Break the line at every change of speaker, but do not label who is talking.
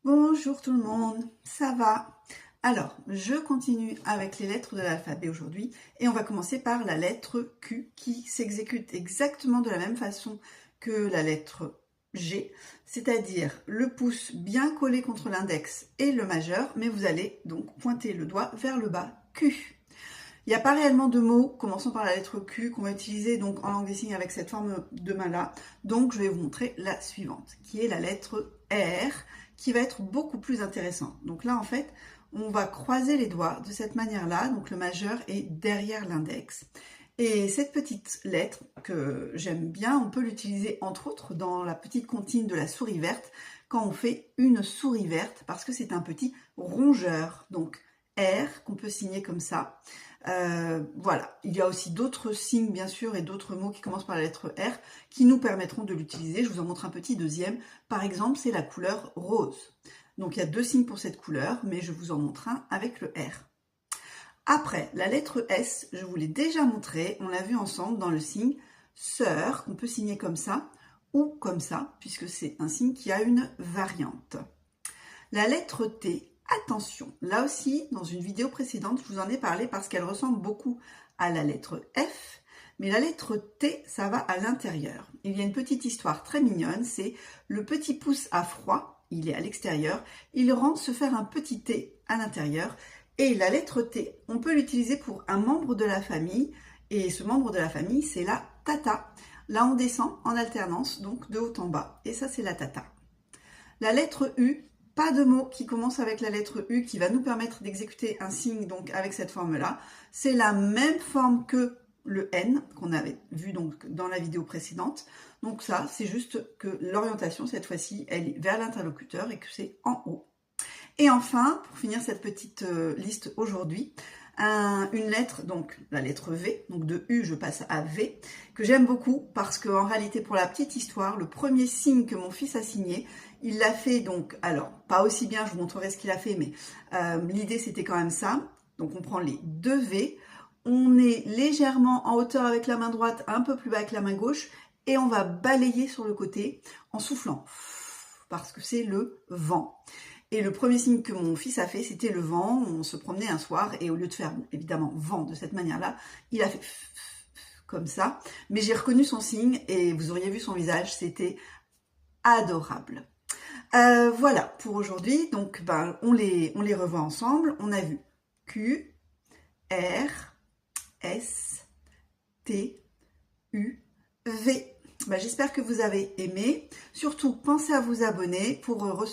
Bonjour tout le monde, ça va? Alors, je continue avec les lettres de l'alphabet aujourd'hui et on va commencer par la lettre Q qui s'exécute exactement de la même façon que la lettre G, c'est-à-dire le pouce bien collé contre l'index et le majeur, mais vous allez donc pointer le doigt vers le bas, Q. Il n'y a pas réellement de mots commençant par la lettre Q qu'on va utiliser donc en langue des signes avec cette forme de main-là. Donc je vais vous montrer la suivante, qui est la lettre R, qui va être beaucoup plus intéressante. Donc là, en fait, on va croiser les doigts de cette manière-là. Donc le majeur est derrière l'index. Et cette petite lettre que j'aime bien, on peut l'utiliser entre autres dans la petite comptine de la souris verte quand on fait une souris verte parce que c'est un petit rongeur. Donc R qu'on peut signer comme ça. Voilà, il y a aussi d'autres signes bien sûr et d'autres mots qui commencent par la lettre R qui nous permettront de l'utiliser. Je vous en montre un petit deuxième. Par exemple, c'est la couleur rose. Donc il y a deux signes pour cette couleur, mais je vous en montre un avec le R. Après, la lettre S, je vous l'ai déjà montré, on l'a vu ensemble dans le signe sœur, qu'on peut signer comme ça ou comme ça, puisque c'est un signe qui a une variante. La lettre T, attention, là aussi, dans une vidéo précédente, je vous en ai parlé parce qu'elle ressemble beaucoup à la lettre F, mais la lettre T, ça va à l'intérieur. Il y a une petite histoire très mignonne, c'est le petit pouce à froid, il est à l'extérieur, il rentre se faire un petit T à l'intérieur, et la lettre T, on peut l'utiliser pour un membre de la famille, et ce membre de la famille, c'est la tata. Là, on descend en alternance, donc de haut en bas, et ça, c'est la tata. La lettre U, pas de mot qui commence avec la lettre U qui va nous permettre d'exécuter un signe donc avec cette forme-là. C'est la même forme que le N qu'on avait vu donc dans la vidéo précédente. Donc ça, c'est juste que l'orientation, cette fois-ci, elle est vers l'interlocuteur et que c'est en haut. Et enfin, pour finir cette petite liste aujourd'hui, une lettre, donc la lettre V, donc de U je passe à V, que j'aime beaucoup parce qu'en réalité pour la petite histoire, le premier signe que mon fils a signé, il l'a fait donc, alors pas aussi bien, je vous montrerai ce qu'il a fait, mais l'idée c'était quand même ça. Donc on prend les deux V, on est légèrement en hauteur avec la main droite, un peu plus bas avec la main gauche, et on va balayer sur le côté en soufflant, parce que c'est le vent. Et le premier signe que mon fils a fait, c'était le vent. On se promenait un soir et au lieu de faire évidemment vent de cette manière-là, il a fait comme ça. Mais j'ai reconnu son signe et vous auriez vu son visage, c'était adorable. Voilà pour aujourd'hui. Donc on les revoit ensemble. On a vu Q, R, S, T, U, V. J'espère que vous avez aimé. Surtout, pensez à vous abonner pour recevoir